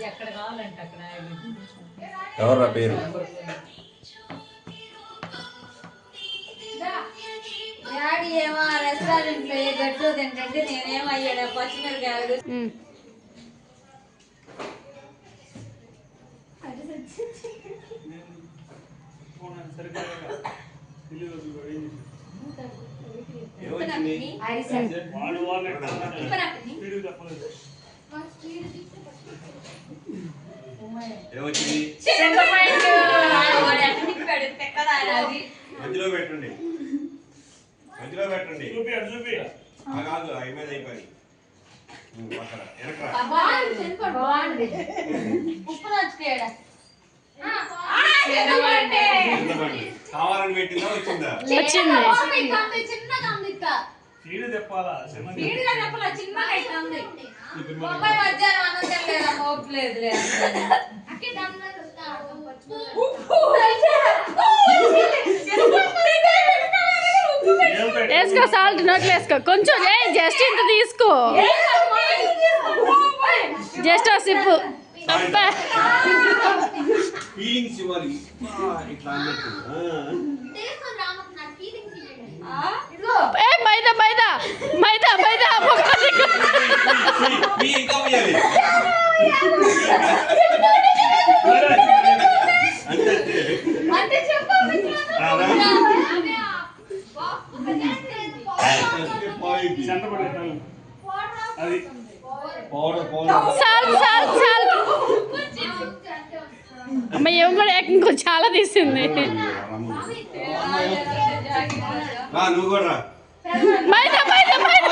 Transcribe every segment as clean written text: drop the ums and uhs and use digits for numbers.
ఎక్కడ కావాలంటే అక్కడ ఎవరా పేరు డాడీ ఏమో రెస్టారెంట్ లో ఏ గట్టు తింటే నేనేమో అయ్యాడు పచ్చిమిరకాయలు మధ్యలో పెట్టండి మధ్యలో పెట్టండి కాదు అయిపోయి అయిపోయి కావాలని పెట్టిందా వచ్చిందా వేసుకో సాల్ట్ నోట్లు వేసుకో కొంచెం జస్ట్ ఇంత తీసుకో జస్ట్ ఆ సిప్పు ఫీలింగ్స్ ఇవ్వాలి ఇట్లా మైదా మైదా మైదా మైదా అమ్మ ఏం కూడా ఇంకో చాలా తీసింది నువ్వు కూడా మైదా మైదా మైదా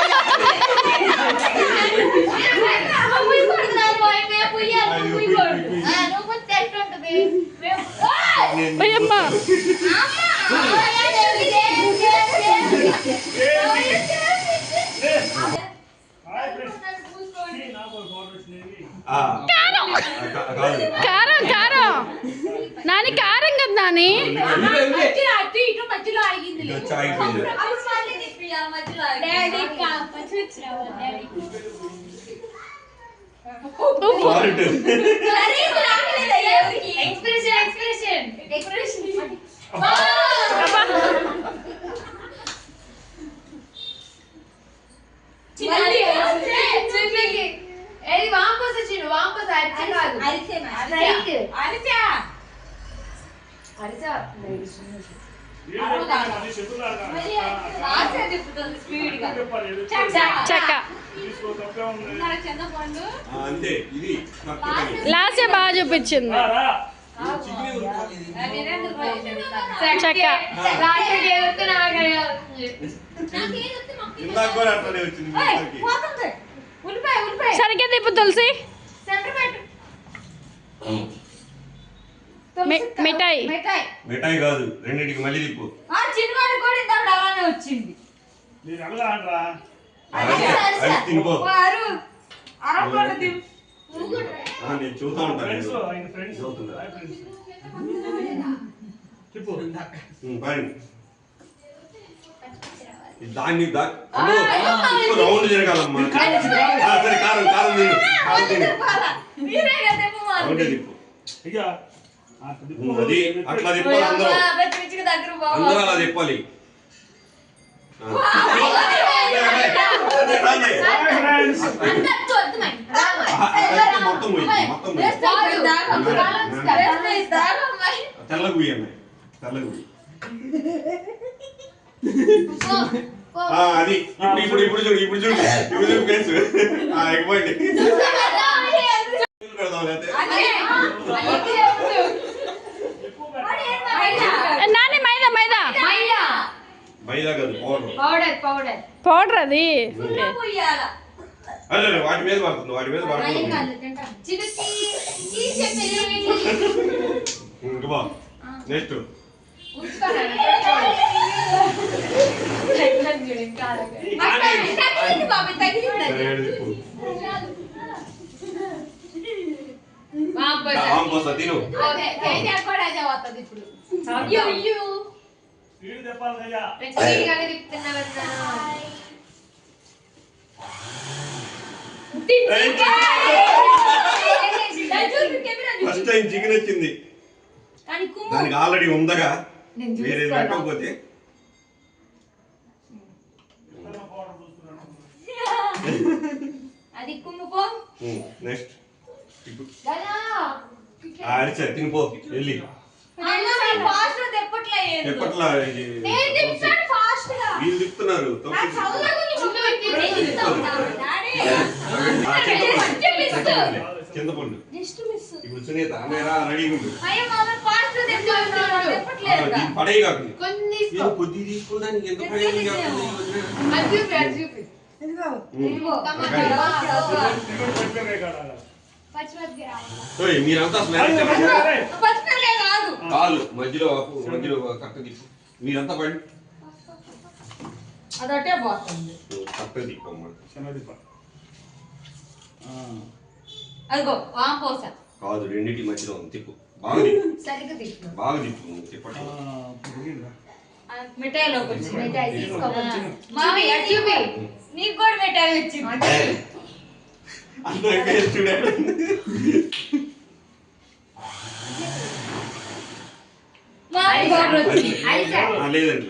కారం కారం నాని కారం కదా నాని లాస్ట్ బాగా చూపించింది చెక్క సరిగ్గా తిప్పు తులసి మిఠాయి మిఠాయి కాదు రెండింటికి మళ్ళీ తిప్పు చిన్నవాడు కూడా ఇందాక అలానే వచ్చింది తినిపో నేను నేను చూస్తూ ఉంటాను దాన్ని రౌండ్ తిరగాలమ్మా సరే కారం కారం తిప్పు అది అట్లా తిప్పాలి అందరూ అలా తిప్పాలి మొత్తం తెల్లగు తెల్లగు అది ఇప్పుడు ఇప్పుడు చూడు ఇప్పుడు చూడు ఇప్పుడు చూడు కేసు ఎగ్గిపోయింది పెడదాం నాని మైదా మైదా మైదా కాదు పౌడర్ అది అదే వాటి మీద పడుతుంది వాటి మీద పడుతుంది నెక్స్ట్ తిను ఫస్ట్ టైం చికెన్ వచ్చింది. దానికి ఆల్రెడీ ఉందగా వేరే పెట్టకపోతే అది కుమ్ముకో. నెక్స్ట్ అరిచారు తినిపో వెళ్ళి ఎప్పట్లా వీళ్ళు తిప్పుతున్నారు. చింతపండు ఇప్పుడు సునీత అన్నయ్యరా రెడీ ఉంది పడే కాకుండా కొద్ది తీసుకోవడానికి ఎంత ప్రయోజనం మీరంతా కాదు మధ్యలో మధ్యలో కట్ట తిప్పు మీరంతా పడి అదటే పోతుంది. కట్ట తిప్పమ్మ అదిగో వాంపోస కాదు రెండింటి మధ్యలో ఉంది తిప్పు బాగా తిప్పు సరిగ్గా తిప్పు బాగా తిప్పు తిప్పట్టు మిఠాయిలోకి వచ్చి మిఠాయి తీసుకోవాలి మామయ్య చూపి నీకు కూడా మిఠాయి వచ్చింది లేదండి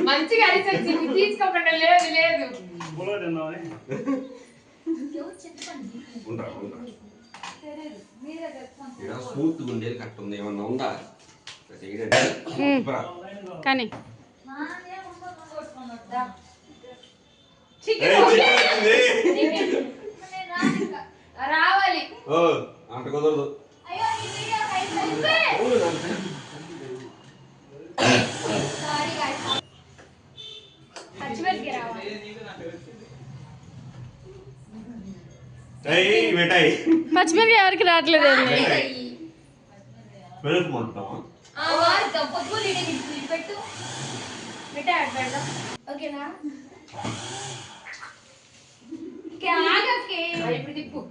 మంచిగా తీసుకోకుండా లేదు లేదు స్మూత్ ఉండేది కరెక్ట్ ఉంది ఏమన్నా ఉందా కానీ రావాలి అంట కుదరదు పచ్చిమిరపకాయ ఎవరికి రావట్లేదండి ఓకేనా ఇప్పుడు తిప్పు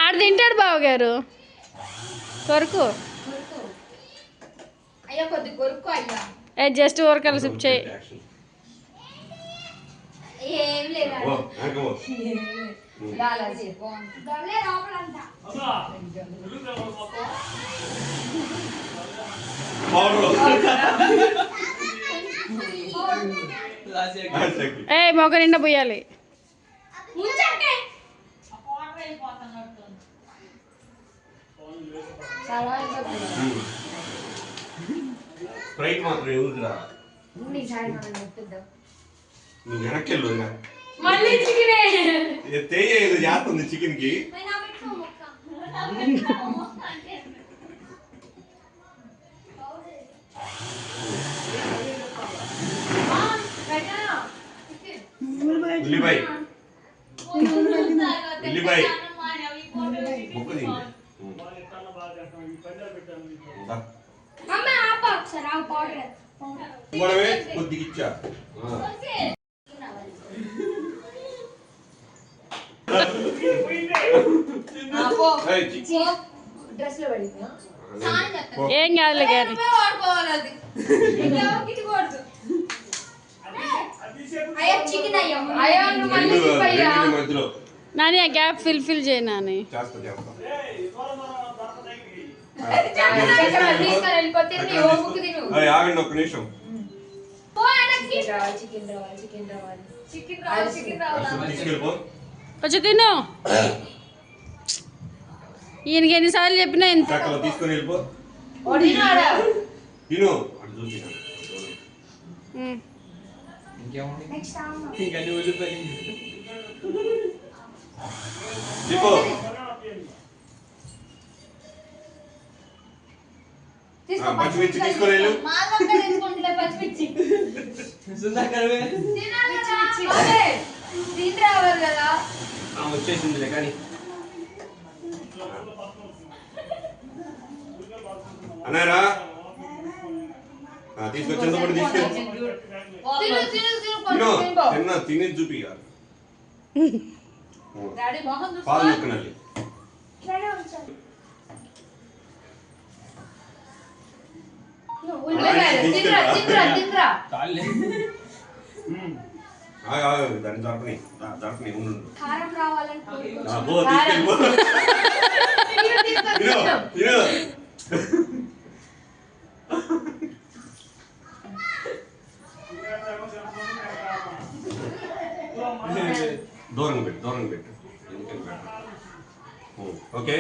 ఆడ తింటాడు బావగారు కొరకు అయ్యా కొద్ది కొరుకు అయ్యా జస్ట్ ఊరకాయలు సిప్ చేయి ఏం లేదు మొగ నిండా పోయాలి స్ప్రైట్ మాత్రం ఎవరురా నువ్వు వెనక్కెళ్ళు మళ్ళీ చికెనే తేయ ఏదో చేస్తుంది చికెన్ కి ఉల్లిపాయ ఉల్లిపాయ ముక్క తింటే మనమే కొద్దిగా ఇచ్చా ఏం కాదులే కానీ నాని ఆ గ్యాప్ ఫిల్ చేయి నాని ఆగండి ఒక్క నిమిషం కొంచెం తిను ఈయనకి ఎన్నిసార్లు చెప్పినా ఇంత తీసుకొని వెళ్ళిపో తిను అటు చూసి పచ్చిమిర్చి తీసుకొని వెళ్ళు వచ్చేసింది కానీ అన్నారా తీసుకొచ్చేంత కూడా తీసుకెళ్ళి తిని చూపి డాడీ మొహం పాలు చూసుకో. నొక్కనాలి. ఉల్లిపాయలు తినరా తినరా తినరా. దాన్ని జరపని జరపని ఉండు. కారం రావాలని కోరుకో. పో తీసుకెళ్ళిపో. తిను తిను. దూరంగా పెట్టు ఎందుకని పెట్టు. ఓకే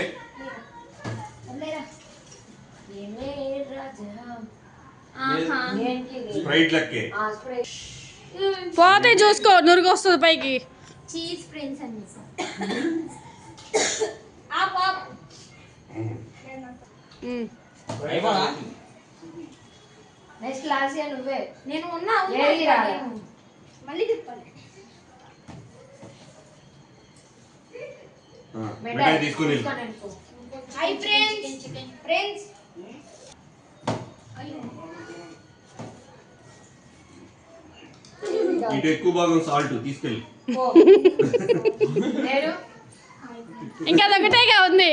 ఆహా. స్ప్రైట్ లెక్కే. పోతే చూసుకో నురుగు వస్తుంది పైకి. చీజ్ ప్రిన్స్ అని ఆప్ ఆప్. నెక్స్ట్ లాస్ట్ ఇయర్ నువ్వే. నేను ఉన్నా ఏది రాలే. మళ్ళీ తిప్పాలి. మిఠాయి తీసుకొని హై ఫ్రెండ్స్ ఫ్రెండ్స్. ఇటు ఎక్కువ భాగం సాల్ట్ తీసుకెళ్ళి. నేను ఇంకా అదొకటేగా ఉంది.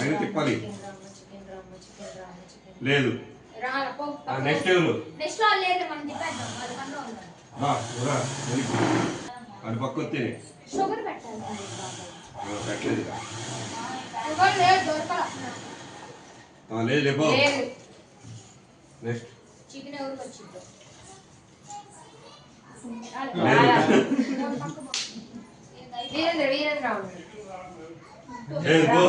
అయినా తిప్పాలి. లేదు రాల పో. నెక్స్ట్ ఎవరు నెక్స్ట్ లో లేదు మనం తిప్పేద్దాం. అది కంట్రో ఉండాలి. అది పక్క వస్తేనే షుగర్ పెట్టాలి. పెట్టలేదు. షుగర్ లేదు దొరకలా. లేదు లేపో. లేదు. నెక్స్ట్ చికెన్ ఎవరికి వచ్చిందో. వీరేంద్ర వీరేంద్ర ఉన్నాడు. లేదు పో.